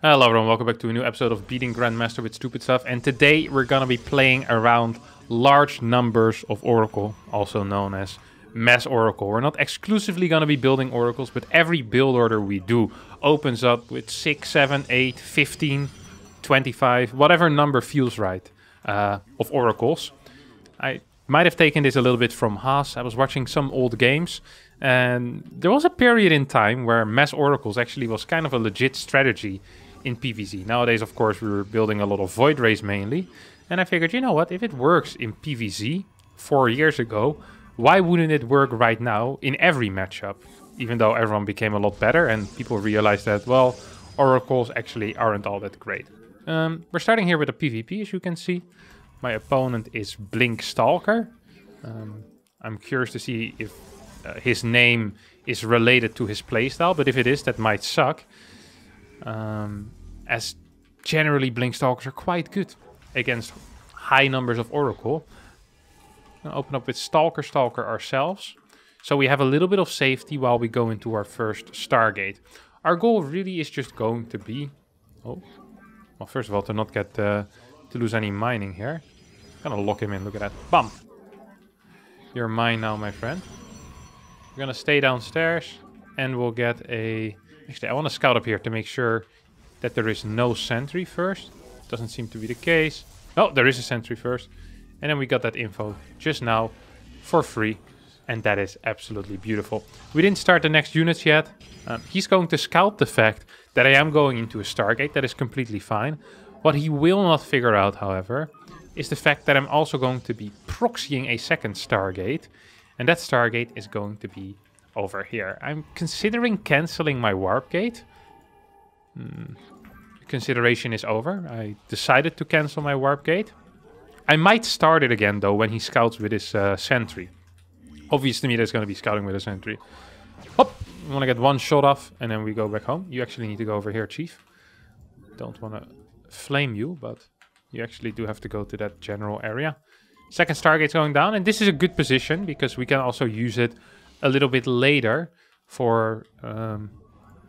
Hello everyone, welcome back to a new episode of Beating Grandmaster with Stupid Stuff. And today we're gonna be playing around large numbers of Oracle, also known as Mass Oracle. We're not exclusively gonna be building Oracles, but every build order we do opens up with 6, 7, 8, 15, 25, whatever number feels right, of Oracles. I might have taken this a little bit from Haas. I was watching some old games, and there was a period in time where Mass Oracles actually was kind of a legit strategy in PvZ. Nowadays, of course, we were building a lot of Void Rays mainly, and I figured, you know what, if it works in PvZ 4 years ago, why wouldn't it work right now in every matchup? Even though everyone became a lot better and people realized that, well, Oracles actually aren't all that great. We're starting here with a PvP, as you can see. My opponent is Blink Stalker. I'm curious to see if his name is related to his playstyle, but if it is, that might suck. As generally Blink Stalkers are quite good against high numbers of Oracle. I'm gonna open up with Stalker ourselves. So we have a little bit of safety while we go into our first Stargate. Our goal really is just going to be... Oh, well, first of all, to not get... to lose any mining here. I'm gonna lock him in, look at that. Bam! You're mine now, my friend. We're gonna stay downstairs and we'll get a... Actually, I want to scout up here to make sure that there is no sentry first. Doesn't seem to be the case. Oh, there is a sentry first. And then we got that info just now for free. And that is absolutely beautiful. We didn't start the next units yet. He's going to scout the fact that I am going into a Stargate. That is completely fine. What he will not figure out, however, is the fact that I'm also going to be proxying a second Stargate. And that Stargate is going to be over here. I'm considering cancelling my Warp Gate. Consideration is over. I decided to cancel my Warp Gate. I might start it again, though, when he scouts with his sentry. Obviously, there's going to be scouting with a sentry. Hop! I want to get one shot off, and then we go back home. You actually need to go over here, Chief. Don't want to flame you, but you actually do have to go to that general area. Second Stargate's going down, and this is a good position, because we can also use it a little bit later for,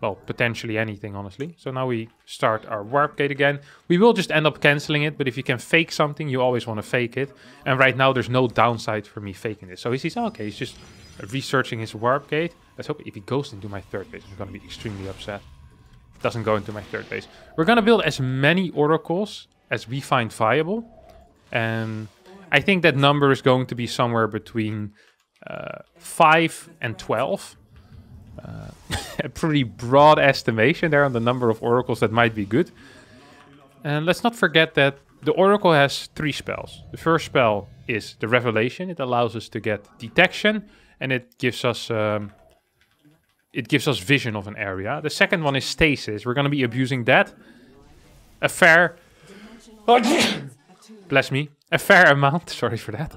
well, potentially anything, honestly. So now we start our Warp Gate again. We will just end up cancelling it, but if you can fake something, you always want to fake it. And right now, there's no downside for me faking this. So he sees, oh, okay, he's just researching his Warp Gate. Let's hope if he goes into my third base, I'm going to be extremely upset. It doesn't go into my third base. We're going to build as many Oracles as we find viable. And I think that number is going to be somewhere between 5 and 12. A pretty broad estimation there on the number of Oracles that might be good. And let's not forget that the Oracle has 3 spells. The first spell is the Revelation. It allows us to get detection, and it gives us vision of an area. The second one is Stasis. We're going to be abusing that a fair... bless me. A fair amount. Sorry for that.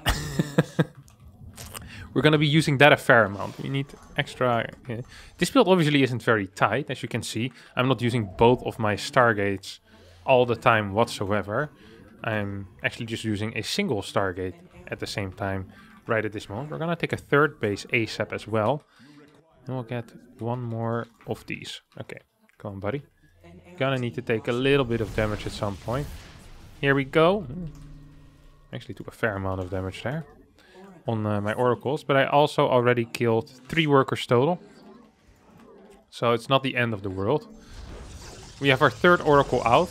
We're going to be using that a fair amount. We need extra... This build obviously isn't very tight, as you can see. I'm not using both of my Stargates all the time whatsoever. I'm actually just using a single Stargate at the same time right at this moment. We're going to take a third base ASAP as well. And we'll get one more of these. Okay, come on, buddy. Gonna need to take a little bit of damage at some point. Here we go. Actually took a fair amount of damage there on my Oracles, but I also already killed 3 workers total. So it's not the end of the world. We have our third Oracle out,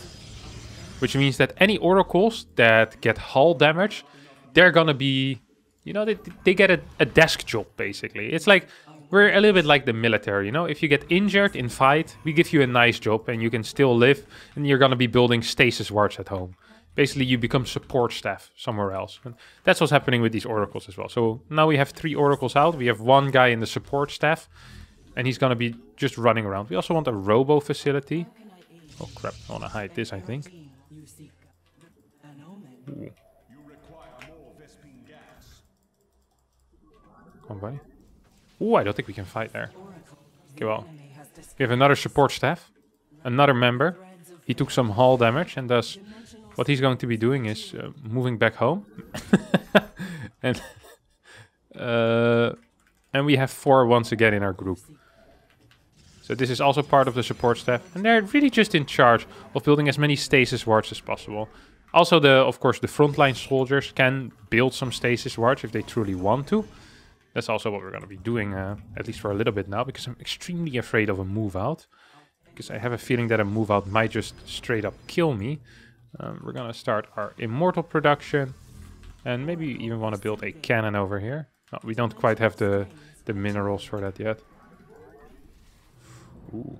which means that any Oracles that get hull damage, they're gonna be, you know, they get a desk job, basically. It's like, we're a little bit like the military, you know? If you get injured in fight, we give you a nice job and you can still live, and you're gonna be building stasis wards at home. Basically, you become support staff somewhere else. And that's what's happening with these Oracles as well. So now we have 3 Oracles out. We have 1 guy in the support staff. And he's going to be just running around. We also want a robo facility. Oh, crap. I want to hide this, I think. Ooh. Come on, buddy. Ooh, I don't think we can fight there. Okay, well. We have another support staff. Another member. He took some hull damage and thus... What he's going to be doing is moving back home. and we have 4 once again in our group. So this is also part of the support staff. And they're really just in charge of building as many stasis wards as possible. Also, of course, the frontline soldiers can build some stasis wards if they truly want to. That's also what we're going to be doing, at least for a little bit now, because I'm extremely afraid of a move out. Because I have a feeling that a move out might just straight up kill me. We're going to start our immortal production. And maybe even want to build a cannon over here. No, we don't quite have the minerals for that yet. Ooh.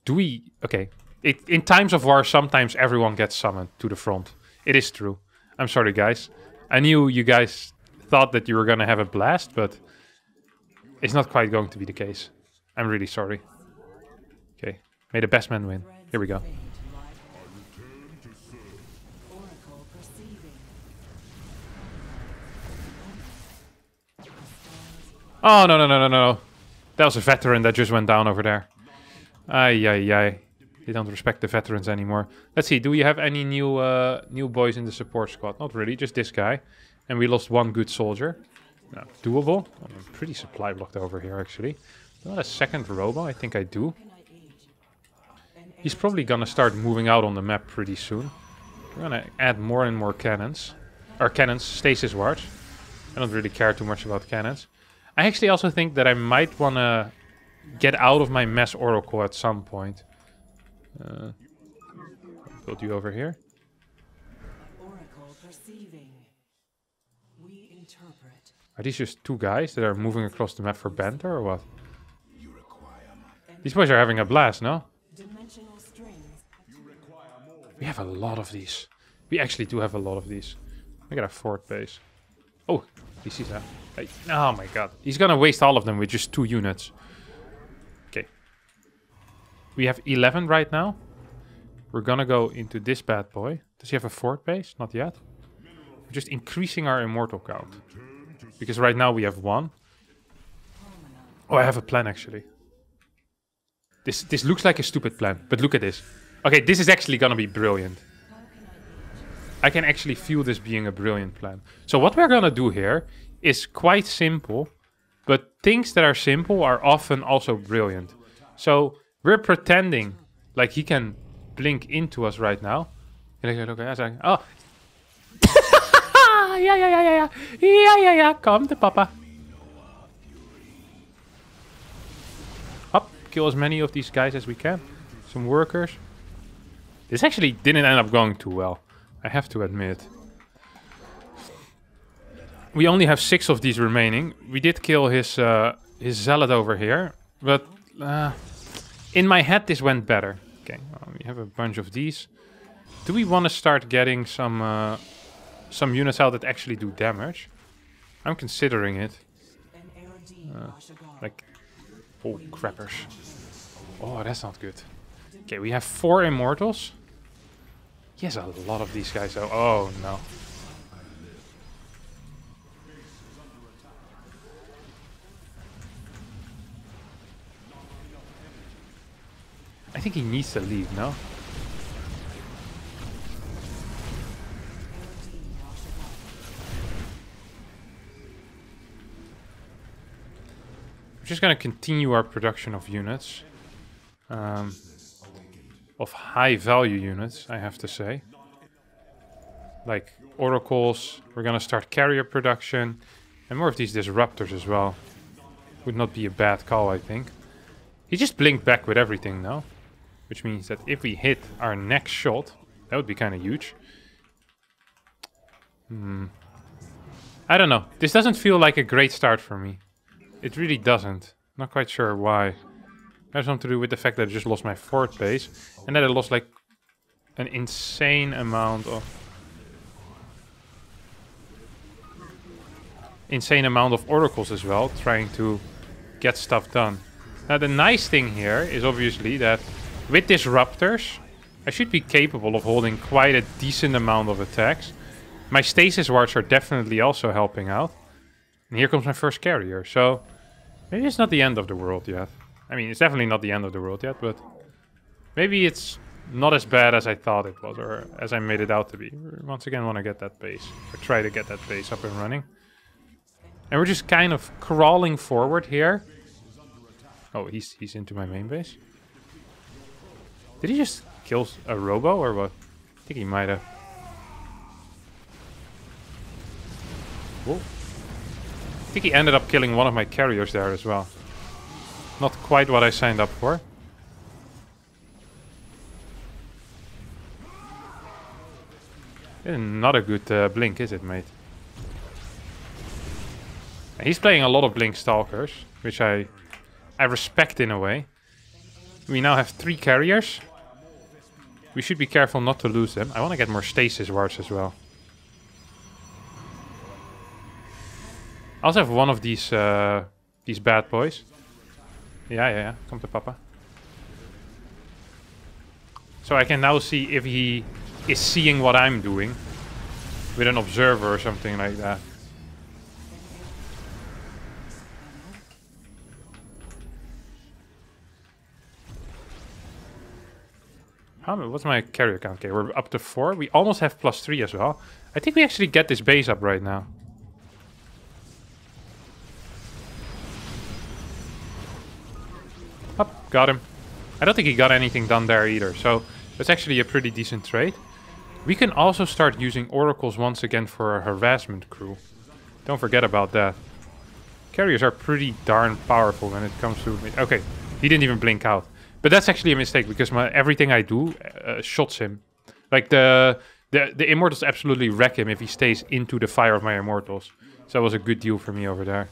Do we... Okay. In times of war, sometimes everyone gets summoned to the front. It is true. I'm sorry, guys. I knew you guys thought that you were going to have a blast, but it's not quite going to be the case. I'm really sorry. Okay. May the best man win. Here we go. Oh, no, no, no, no, no. That was a veteran that just went down over there. Ay, ay, ay. They don't respect the veterans anymore. Let's see, do we have any new boys in the support squad? Not really, just this guy. And we lost one good soldier. No, doable. I'm pretty supply blocked over here, actually. Not a second robo, I think I do. He's probably gonna start moving out on the map pretty soon. We're gonna add more and more cannons. Or cannons, stasis wards. I don't really care too much about cannons. I actually also think that I might want to get out of my mass oracle at some point. Build you over here. Oracle perceiving. We interpret. Are these just two guys that are moving across the map for banter or what? These boys are having a blast, no? Dimensional strings. We have a lot of these. We actually do have a lot of these. We got a fort base. Oh, he sees that. Hey, oh my god. He's gonna waste all of them with just 2 units. Okay. We have 11 right now. We're gonna go into this bad boy. Does he have a fort base? Not yet. We're just increasing our immortal count. Because right now we have 1. Oh, I have a plan actually. This looks like a stupid plan, but look at this. Okay, this is actually gonna be brilliant. I can actually feel this being a brilliant plan. So what we're gonna do here is quite simple, but things that are simple are often also brilliant. So we're pretending like he can blink into us right now. Oh. Yeah. Come to Papa. Up, kill as many of these guys as we can. Some workers. This actually didn't end up going too well, I have to admit. We only have 6 of these remaining. We did kill his zealot over here, but in my head this went better. Okay, well, we have a bunch of these. Do we want to start getting some units out that actually do damage? I'm considering it. Like, oh crappers. Oh, that's not good. Okay, we have 4 immortals. He has a lot of these guys though. Oh no. I think he needs to leave, no? We're just gonna continue our production of units. Of high value units, I have to say. Like oracles, we're gonna start carrier production. And more of these disruptors as well. Would not be a bad call, I think. He just blinked back with everything now. Which means that if we hit our next shot, that would be kind of huge. I don't know. This doesn't feel like a great start for me. It really doesn't. Not quite sure why. It has something to do with the fact that I just lost my fort base. And that I lost like an insane amount of... oracles as well, trying to get stuff done. Now the nice thing here is obviously that with disruptors, I should be capable of holding quite a decent amount of attacks. My stasis wards are definitely also helping out. And here comes my first carrier, so maybe it's not the end of the world yet. I mean, it's definitely not the end of the world yet, but maybe it's not as bad as I thought it was, or as I made it out to be. Once again, want to get that base, or try to get that base up and running. And we're just kind of crawling forward here. Oh, he's into my main base. Did he just kill a robo or what? I think he might have. Whoa. I think he ended up killing one of my carriers there as well. Not quite what I signed up for. Not a good blink, is it, mate? And he's playing a lot of blink stalkers, which I respect in a way. We now have 3 carriers. We should be careful not to lose them. I want to get more stasis wards as well. I also have one of these bad boys. Yeah. Come to Papa. So I can now see if he is seeing what I'm doing with an observer or something like that. What's my carrier count? Okay, we're up to 4. We almost have +3 as well. I think we actually get this base up right now. Up, got him. I don't think he got anything done there either, so that's actually a pretty decent trade. We can also start using oracles once again for a harassment crew. Don't forget about that. Carriers are pretty darn powerful when it comes to... Okay, he didn't even blink out. But that's actually a mistake, because everything I do shots him. Like, the immortals absolutely wreck him if he stays into the fire of my immortals. So that was a good deal for me over there.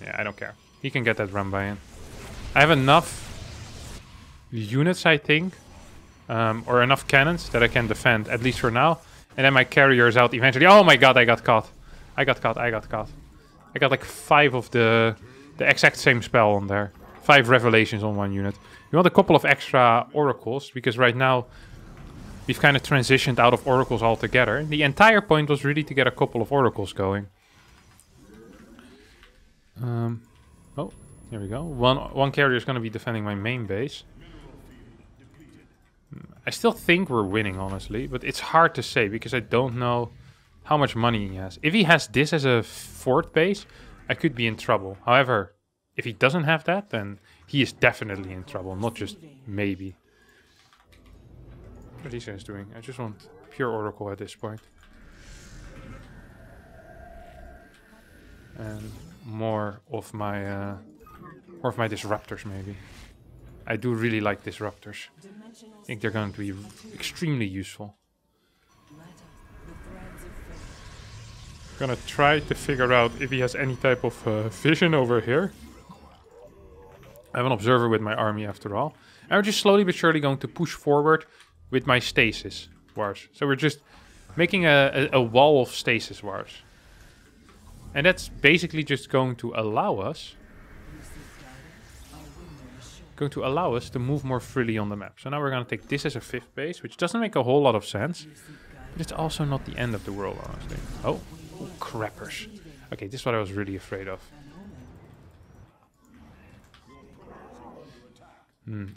Yeah, I don't care. He can get that run by in. I have enough units, I think. Or enough cannons that I can defend, at least for now. And then my carrier is out eventually. Oh my god, I got caught. I got caught. I got like 5 of the exact same spell on there. 5 revelations on 1 unit. We want a couple of extra oracles, because right now we've kind of transitioned out of oracles altogether. The entire point was really to get a couple of oracles going. Oh, here we go. One carrier is going to be defending my main base. I still think we're winning, honestly, but it's hard to say because I don't know how much money he has. If he has this as a 4th base, I could be in trouble. However, if he doesn't have that, then he is definitely in trouble, not just maybe. What are these guys doing? I just want pure oracle at this point. And more of my disruptors, maybe. I do really like disruptors. I think they're going to be extremely useful. I'm gonna try to figure out if he has any type of vision over here. I have an observer with my army after all. And we're just slowly but surely going to push forward with my stasis wars. So we're just making a wall of stasis wars. And that's basically just going to allow us to move more freely on the map. So now we're going to take this as a 5th base, which doesn't make a whole lot of sense. But it's also not the end of the world, honestly. Oh, crappers. Okay, this is what I was really afraid of.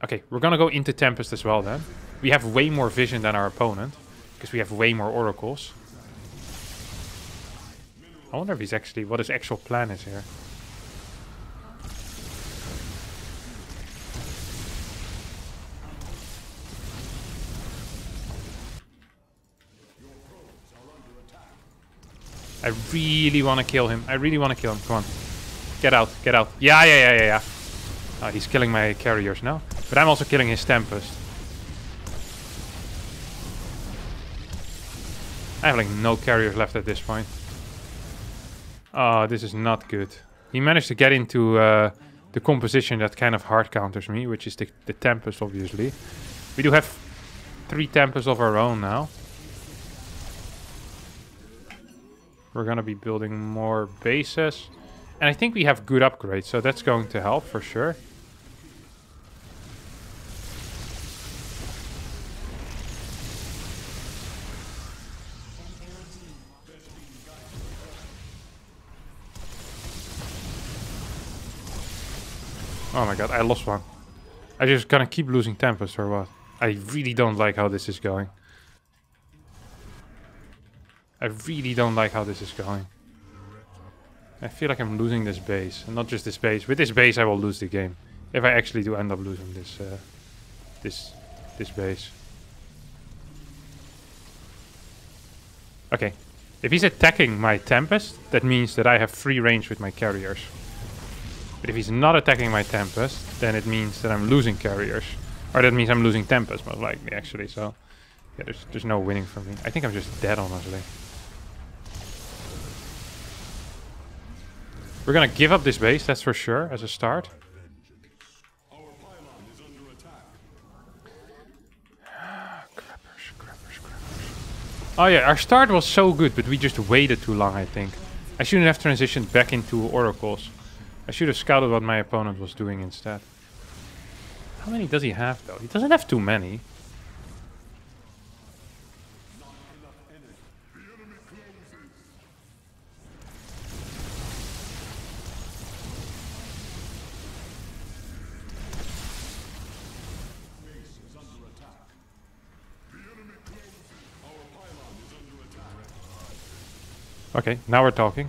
Okay, we're going to go into Tempest as well then. We have way more vision than our opponent, because we have way more oracles. I wonder if he's actually, what his actual plan is here. I really want to kill him. Come on. Get out. Yeah. Oh, he's killing my carriers now. But I'm also killing his Tempest. I have like no carriers left at this point. Oh, this is not good. He managed to get into the composition that kind of hard counters me, which is the Tempest, obviously. We do have 3 Tempests of our own now. We're going to be building more bases. And I think we have good upgrades, so that's going to help for sure. Oh my god, I lost one. I just gonna keep losing Tempest or what? I really don't like how this is going. I really don't like how this is going. I feel like I'm losing this base. And not just this base. With this base I will lose the game. If I actually do end up losing this base. Okay. If he's attacking my Tempest, that means that I have free range with my carriers. But if he's not attacking my Tempest, then it means that I'm losing carriers. Or that means I'm losing Tempest, most likely, actually. So, yeah, there's no winning for me. I think I'm just dead, honestly. We're gonna give up this base, that's for sure, as a start. Oh yeah, our start was so good, but we just waited too long, I think. I shouldn't have transitioned back into oracles. I should have scouted what my opponent was doing instead. How many does he have, though? He doesn't have too many. Okay, now we're talking.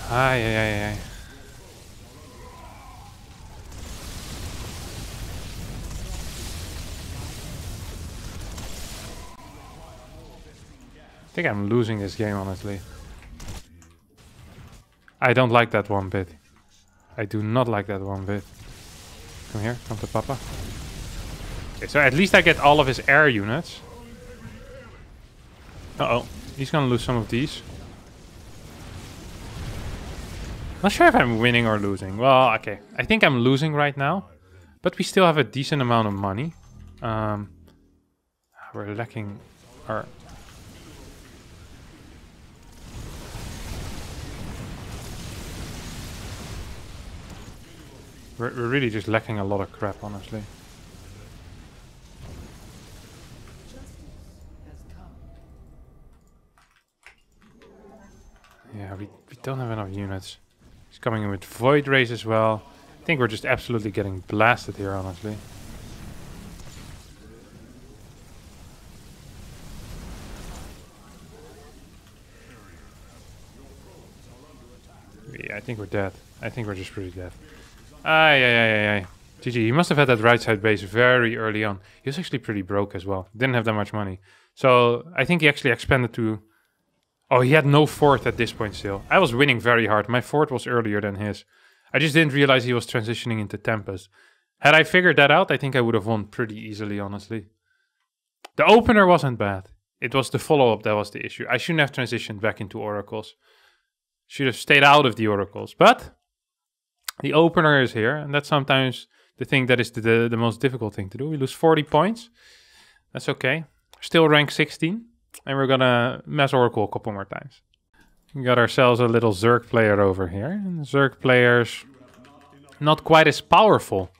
Ay, ay, ay, ay. I think I'm losing this game, honestly. I don't like that one bit. I do not like that one bit. Come here, come to Papa. Okay, so at least I get all of his air units. Uh-oh, he's gonna lose some of these. Not sure if I'm winning or losing. Well, okay. I think I'm losing right now. But we still have a decent amount of money. We're lacking our... We're really just lacking a lot of crap, honestly. Yeah, we don't have enough units. He's coming in with Void Rays as well. I think we're just absolutely getting blasted here, honestly. Yeah, I think we're dead. I think we're just pretty dead. Ay, ay, ay, ay, ay. GG, he must have had that right side base very early on. He was actually pretty broke as well. Didn't have that much money. So, I think he actually expanded to... Oh, he had no fort at this point still. I was winning very hard. My fort was earlier than his. I just didn't realize he was transitioning into Tempest. Had I figured that out, I think I would have won pretty easily, honestly. The opener wasn't bad. It was the follow-up that was the issue. I shouldn't have transitioned back into oracles. Should have stayed out of the oracles. But the opener is here, and that's sometimes the thing that is the most difficult thing to do. We lose 40 points. That's okay. Still rank 16. And we're gonna mass Oracle a couple more times. We got ourselves a little Zerg player over here. And Zerg players not quite as powerful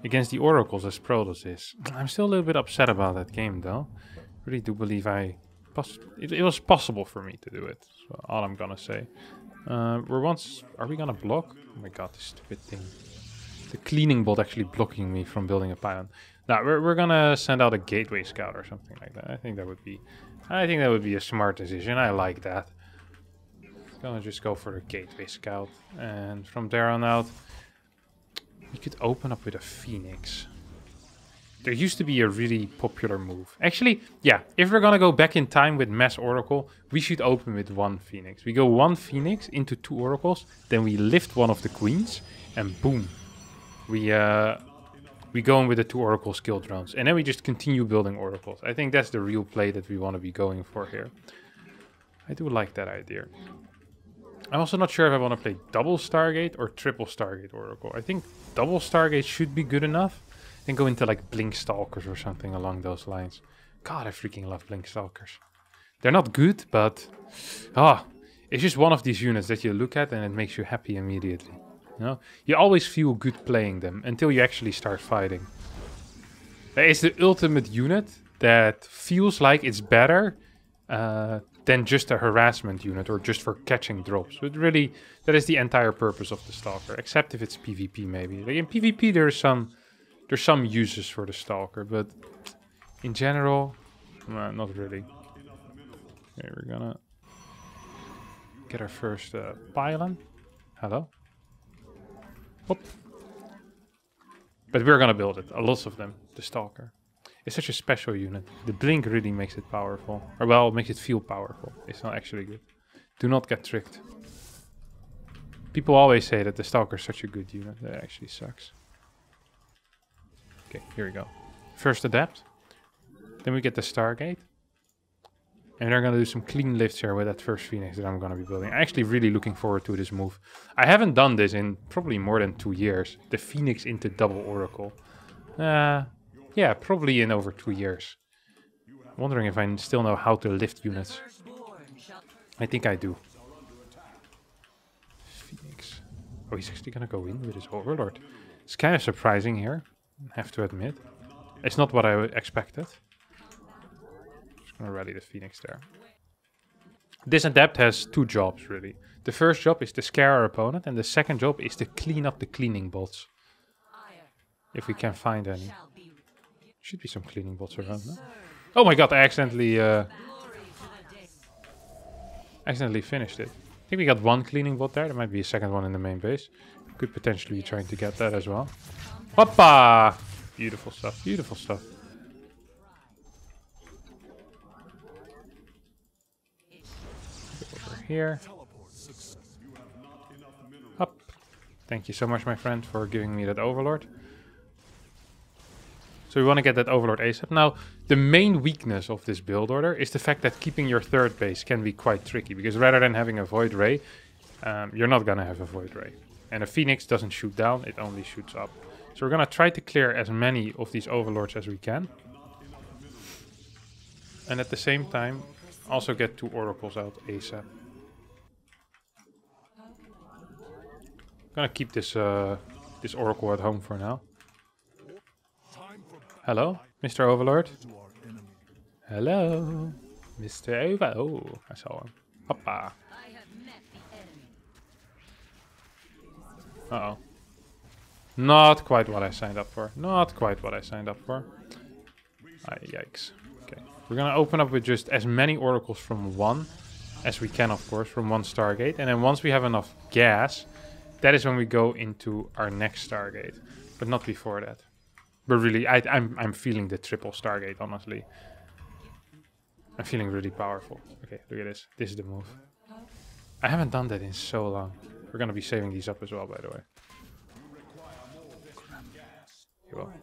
against the Oracles as Protoss is. I'm still a little bit upset about that game though. Really do believe it was possible for me to do it. That's all I'm gonna say. Are we gonna block? Oh my god, this stupid thing. The cleaning bot actually blocking me from building a pylon. Now we're gonna send out a gateway scout or something like that. I think that would be a smart decision. I like that. Gonna just go for the gateway scout, and from there on out, we could open up with a phoenix. There used to be a really popular move. Actually, yeah, if we're gonna go back in time with mass oracle, we should open with one phoenix. We go one phoenix into two oracles, then we lift one of the queens, and boom, we go in with the two oracle skill drones, and then we just continue building oracles. I think that's the real play that we want to be going for here. I do like that idea. I'm also not sure if I want to play double Stargate or triple Stargate Oracle. I think double Stargate should be good enough. Then go into like Blink Stalkers or something along those lines. God, I freaking love Blink Stalkers. They're not good, but it's just one of these units that you look at and it makes you happy immediately. You know, you always feel good playing them until you actually start fighting. It's the ultimate unit that feels like it's better than just a harassment unit or just for catching drops. But really, that is the entire purpose of the Stalker, except if it's PvP maybe. Like in PvP, there's some There's some uses for the Stalker, but in general, not really. Okay, we're gonna get our first pylon. Hello. Hop. But we're gonna build it. A lot of them. The Stalker. It's such a special unit. The blink really makes it powerful. Or well, makes it feel powerful. It's not actually good. Do not get tricked. People always say that the Stalker is such a good unit. That actually sucks. Okay, here we go. First Adept. Then we get the Stargate. And they're going to do some clean lifts here with that first Phoenix that I'm going to be building. I'm actually really looking forward to this move. I haven't done this in probably more than 2 years. The Phoenix into double Oracle. Yeah, probably in over 2 years. Wondering if I still know how to lift units. I think I do. Phoenix. Oh, he's actually going to go in with his Overlord. It's kind of surprising here, I have to admit. It's not what I expected. Just going to rally the Phoenix there. This Adept has 2 jobs, really. The first job is to scare our opponent, and the second job is to clean up the cleaning bots. If we can find any. Should be some cleaning bots around, no? Oh my god, I accidentally finished it. I think we got 1 cleaning bot there. There might be a second one in the main base. Could potentially be trying to get that as well. Hoppa! Beautiful stuff, beautiful stuff. Over here. Up. Thank you so much, my friend, for giving me that Overlord. So we want to get that Overlord ASAP. Now, the main weakness of this build order is the fact that keeping your third base can be quite tricky. Because rather than having a Void Ray, you're not going to have a Void Ray. And a Phoenix doesn't shoot down, it only shoots up. So we're going to try to clear as many of these Overlords as we can. And at the same time, also get 2 Oracles out ASAP. I'm going to keep this, this Oracle at home for now. Hello, Mr. Overlord. Hello, Mr. Overlord. Oh, I saw him. Hoppa. Uh-oh. Not quite what I signed up for. Not quite what I signed up for. Yikes. Okay. We're gonna open up with just as many oracles from 1 as we can, of course, from 1 Stargate. And then once we have enough gas, that is when we go into our next Stargate. But not before that. But really, I'm feeling the triple Stargate, honestly. I'm feeling really powerful. Okay, look at this. This is the move. I haven't done that in so long. We're gonna be saving these up as well, by the way. You will.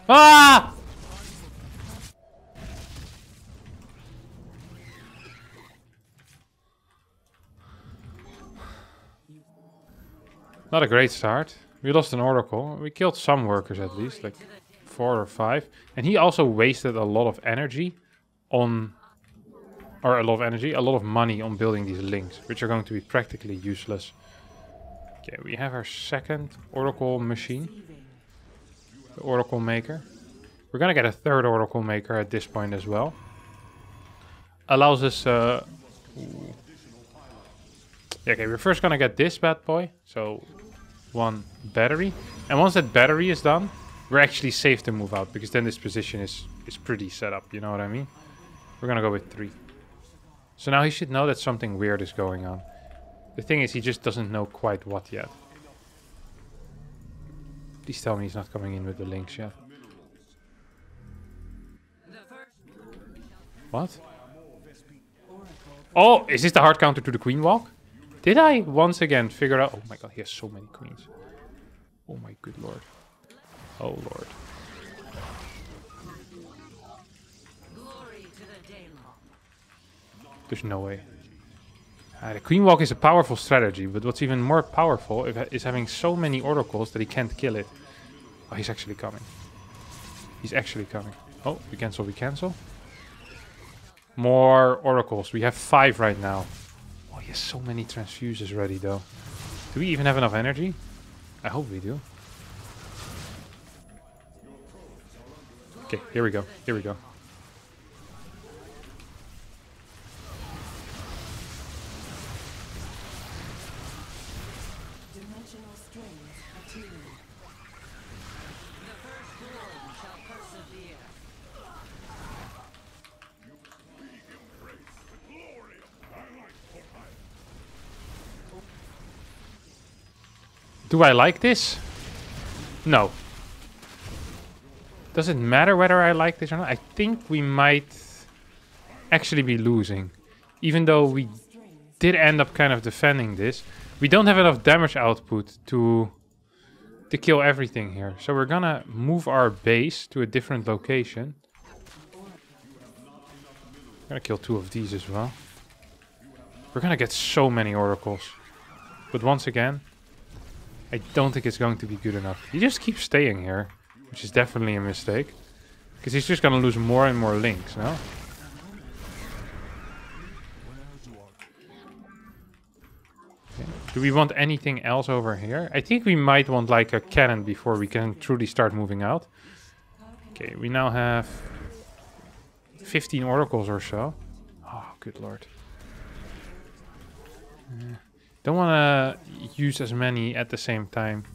Ah! Not a great start. We lost an Oracle. We killed some workers at least, like 4 or 5. And he also wasted a lot of energy on... Or a lot of money on building these links, which are going to be practically useless. Okay, we have our second Oracle machine. The Oracle Maker. We're gonna get a third Oracle Maker at this point as well. Allows us... Yeah, okay, we're first gonna get this bad boy. So, 1 battery. And once that battery is done, we're actually safe to move out. Because then this position is pretty set up, you know what I mean? We're gonna go with 3. So now he should know that something weird is going on. The thing is, he just doesn't know quite what yet. Please tell me he's not coming in with the links yet. What? Oh, is this the hard counter to the Queen Walk? Did I once again figure out... Oh my god, he has so many queens. Oh my good lord. Oh lord. There's no way. The Queen Walk is a powerful strategy, but what's even more powerful is having so many oracles that he can't kill it. Oh, he's actually coming. He's actually coming. Oh, we cancel, we cancel. More oracles. We have 5 right now. Oh, he has so many transfuses ready, though. Do we even have enough energy? I hope we do. Okay, here we go. Here we go. Do I like this? No. Does it matter whether I like this or not? I think we might actually be losing. Even though we did end up kind of defending this. We don't have enough damage output to kill everything here. So we're gonna move our base to a different location. Gonna kill 2 of these as well. We're gonna get so many oracles. But once again, I don't think it's going to be good enough. He just keeps staying here, which is definitely a mistake. Because he's just gonna lose more and more links, no? Okay. Do we want anything else over here? I think we might want like a cannon before we can truly start moving out. Okay, we now have 15 oracles or so. Oh, good lord. Don't want to use as many at the same time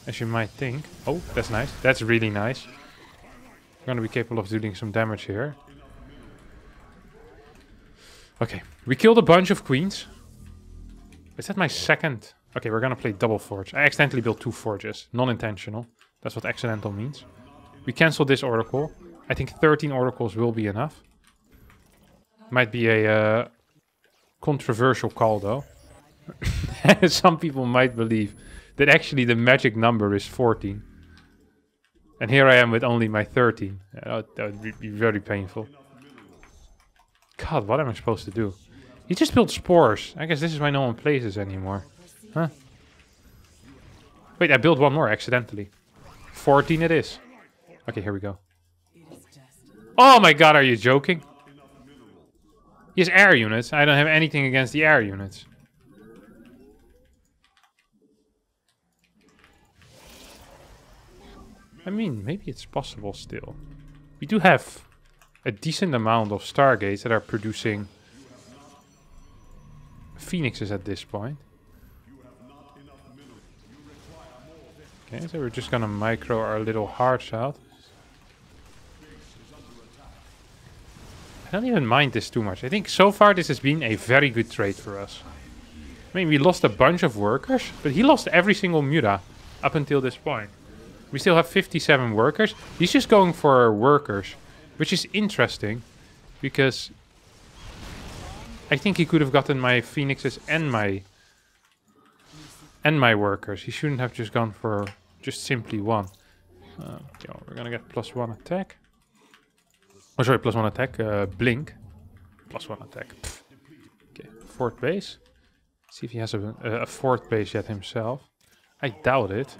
as you might think. Oh, that's nice. That's really nice. We're going to be capable of doing some damage here. Okay, we killed a bunch of queens. Is that my second? Okay, we're going to play double forge. I accidentally built 2 forges. Non-intentional. That's what accidental means. We canceled this oracle. I think 13 oracles will be enough. Might be a controversial call though. Some people might believe that actually the magic number is 14. And here I am with only my 13. That would be very painful. God, what am I supposed to do? He just built spores. I guess this is why no one plays this anymore. Huh? Wait, I built one more accidentally. 14 it is. Okay, here we go. Oh my god, are you joking? He has air units. I don't have anything against the air units. I mean, maybe it's possible still. We do have a decent amount of stargates that are producing phoenixes at this point. Okay, so we're just gonna micro our little hearts out. I don't even mind this too much. I think so far this has been a very good trade for us. I mean, we lost a bunch of workers, but he lost every single muta up until this point. We still have 57 workers. He's just going for workers, which is interesting because I think he could have gotten my phoenixes and my workers. He shouldn't have just gone for just simply one. Okay, we're gonna get +1 attack. Oh, sorry, +1 attack. Blink. +1 attack. Pfft. Okay, 4th base. See if he has a 4th base yet himself. I doubt it.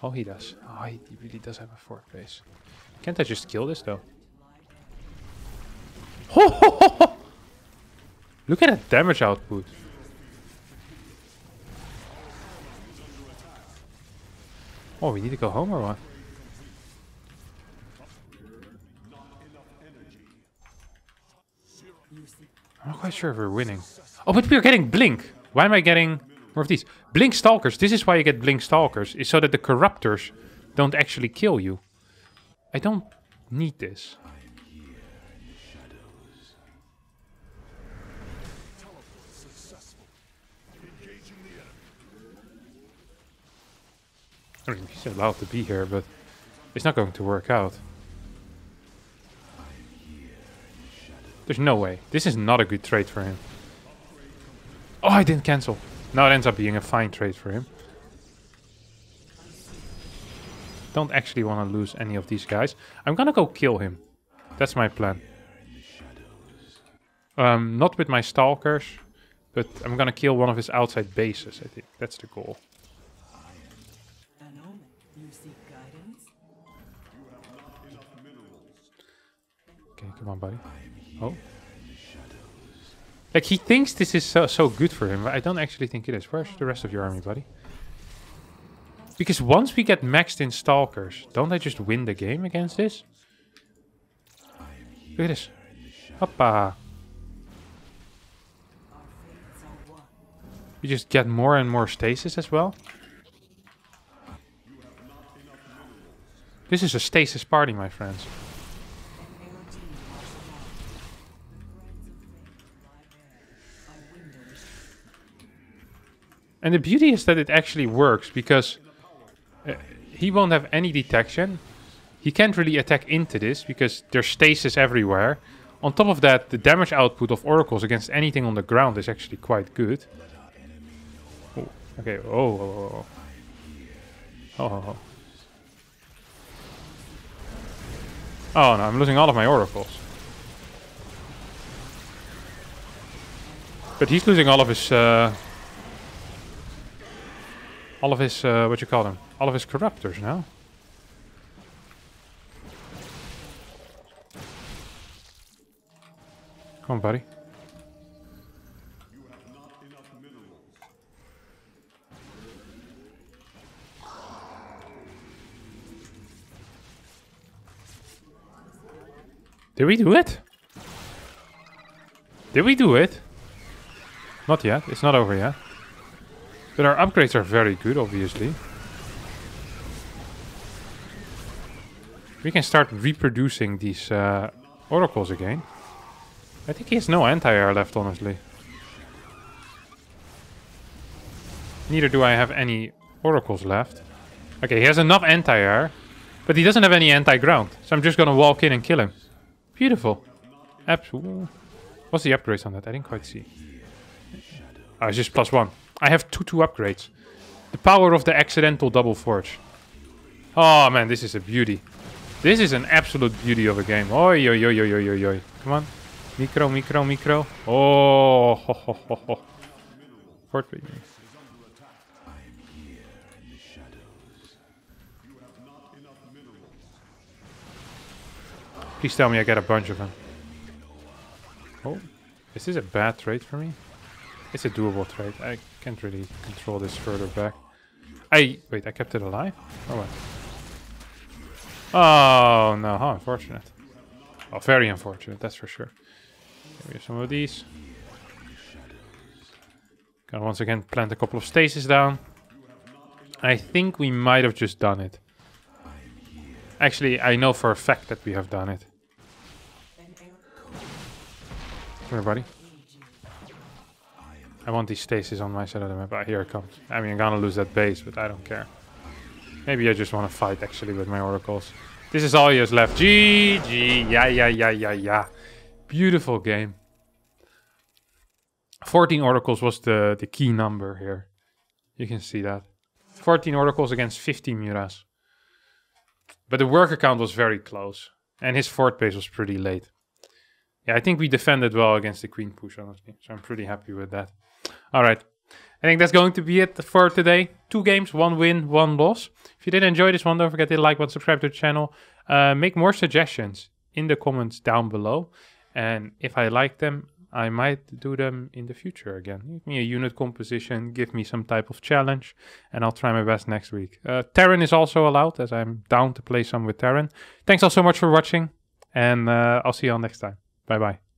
Oh, he does. Oh, he really does have a 4th base. Can't I just kill this, though? Ho, ho, ho, ho! Look at that damage output. Oh, we need to go home or what? I'm not quite sure if we're winning. Oh, but we're getting Blink. Why am I getting more of these? Blink Stalkers. This is why you get Blink Stalkers. Is so that the Corruptors don't actually kill you. I don't need this. I mean, he's allowed to be here, but it's not going to work out. There's no way. This is not a good trade for him. Oh, I didn't cancel. Now it ends up being a fine trade for him. Don't actually want to lose any of these guys. I'm gonna go kill him. That's my plan. Not with my stalkers, but I'm gonna kill one of his outside bases, I think. That's the goal. Okay, come on, buddy. Oh. Like, he thinks this is so good for him, but I don't actually think it is. Where's the rest of your army, buddy? Because once we get maxed in stalkers, don't I just win the game against this? Look at this. Hoppa. We just get more and more stasis as well. This is a stasis party, my friends. And the beauty is that it actually works, because he won't have any detection. He can't really attack into this, because there's stasis everywhere. On top of that, the damage output of oracles against anything on the ground is actually quite good. Oh, okay, oh. Oh no, I'm losing all of my oracles. But he's losing all of his what you call them? All of his corruptors now. Come on, buddy. Did we do it? Did we do it? Not yet. It's not over yet. But our upgrades are very good, obviously. We can start reproducing these oracles again. I think he has no anti-air left, honestly. Neither do I have any oracles left. Okay, he has enough anti-air, but he doesn't have any anti-ground. So I'm just gonna walk in and kill him. Beautiful. Absolutely. What's the upgrades on that? I didn't quite see. Oh, it's just +1. I have 2 upgrades. The power of the accidental double forge. Oh man, this is a beauty. This is an absolute beauty of a game. Oi, oi, oi, oi, oi, oi, oi. Come on. Micro, micro, micro. Oh, ho, ho, ho, ho. Fort. Please tell me I get a bunch of them. Oh, is this a bad trade for me? It's a doable trade. I can't really control this further back. Wait, I kept it alive? Or what? Oh no, how unfortunate. Oh, very unfortunate, that's for sure. Here we have some of these. Gonna once again plant a couple of stasis down. I think we might have just done it. Actually, I know for a fact that we have done it. Come here, buddy. I want these stasis on my side of the map. Ah, here it comes. I mean, I'm gonna lose that base, but I don't care. Maybe I just want to fight, actually, with my oracles. This is all he has left. GG. Yeah. Beautiful game. 14 oracles was the key number here. You can see that. 14 oracles against 50 Muras. But the worker count was very close. And his fort base was pretty late. Yeah, I think we defended well against the queen push, honestly. So I'm pretty happy with that. Alright. I think that's going to be it for today. 2 games, 1 win, 1 loss. If you did enjoy this one, don't forget to like and subscribe to the channel. Make more suggestions in the comments down below. And if I like them, I might do them in the future again. Give me a unit composition, give me some type of challenge, and I'll try my best next week. Terran is also allowed, as I'm down to play some with Terran. Thanks all so much for watching, and I'll see you all next time. Bye-bye.